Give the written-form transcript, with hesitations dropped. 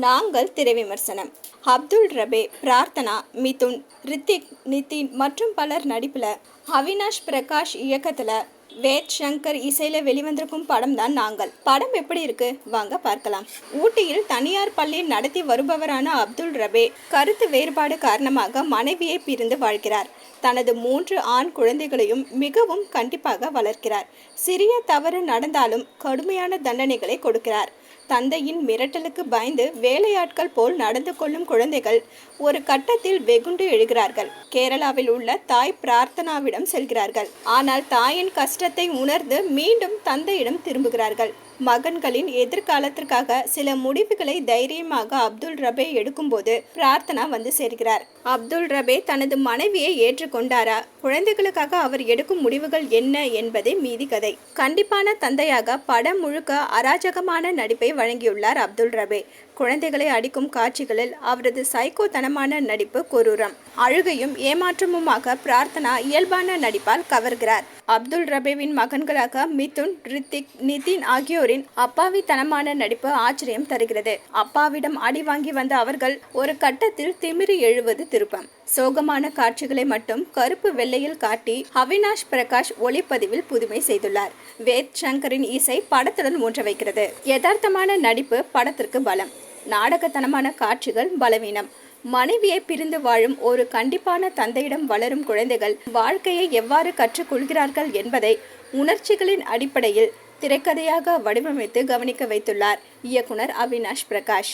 நாங்கள் திரை விமர்சனம். அப்துல் ரபே, பிரார்த்தனா, மிதுன், ரித்திக், நிதின் மற்றும் பலர் நடிப்பில் அவினாஷ் பிரகாஷ் இயக்கத்தில் வேத் சங்கர் இசையில் வெளிவந்திருக்கும் படம் தான் நாங்கள். படம் எப்படி இருக்கு வாங்க பார்க்கலாம். ஊட்டியில் தனியார் பள்ளி நடத்தி வருபவரான அப்துல் ரபே கருத்து வேறுபாடு காரணமாக மனைவியை பிரிந்து வாழ்கிறார். தனது 3 ஆண் குழந்தைகளையும் மிகவும் கண்டிப்பாக வளர்க்கிறார். சிறிய தவறு நடந்தாலும் கடுமையான தண்டனைகளை கொடுக்கிறார். தந்தையின் மிரட்டலுக்கு பயந்து வேலையாட்கள் போல் நடந்து கொள்ளும் குழந்தைகள் ஒரு கட்டத்தில் வெகுண்டு எழுகிறார்கள். கேரளாவில் உள்ள தாய் பிரார்த்தனாவிடம் செல்கிறார்கள். ஆனால் தாயின் கஷ்டத்தை உணர்ந்து மீண்டும் தந்தையிடம் திரும்புகிறார்கள். மகன்களின் எதிர்காலத்திற்காக சில முடிவுகளை தைரியமாக அப்துல் ரபே எடுக்கும்போது பிரார்த்தனா வந்து சேர்கிறார். அப்துல் ரபே தனது மனைவியை ஏற்றுக்கொண்டாரா? குழந்தைகளுக்காக அவர் எடுக்கும் முடிவுகள் என்ன என்பதே மீதி கதை. கண்டிப்பான தந்தையாக படம் முழுக்க அராஜகமான நடிப்பை வழங்கியுள்ளார் அப்துல் ரபே. குழந்தைகளை அடிக்கும் காட்சிகளில் அவரது சைக்கோத்தனமான நடிப்பு கொரூரம். அழுகையும் ஏமாற்றமுமாக பிரார்த்தனா இயல்பான நடிப்பால் கவர்கிறார். அப்துல் ரபேவின் மகன்களாக மிதுன், ரித்திக், நிதின் ஆகியோரின் அப்பாவித்தனமான நடிப்பு ஆச்சரியம் தருகிறது. அப்பாவிடம் அடி வாங்கி வந்த அவர்கள் ஒரு கட்டத்தில் திமிரி எழுவது திருப்பம். சோகமான காட்சிகளை மட்டும் கருப்பு வெள்ளையில் காட்டி அவினாஷ் பிரகாஷ் ஒளிப்பதிவில் புதுமை செய்துள்ளார். வேத் சங்கரின் இசை படத்துடன் ஒன்ற வைக்கிறது. யதார்த்தமான நடிப்பு படத்திற்கு பலம். நாடகத்தனமான காட்சிகள் பலவீனம். மனைவியை பிரிந்து வாழும் ஒரு கண்டிப்பான தந்தையிடம் வளரும் குழந்தைகள் வாழ்க்கையை எவ்வாறு கற்றுக்கொள்கிறார்கள் என்பதை உணர்ச்சிகளின் அடிப்படையில் திரைக்கதையாக வடிவமைத்து கவனிக்க வைத்துள்ளார் இயக்குனர் அவினாஷ் பிரகாஷ்.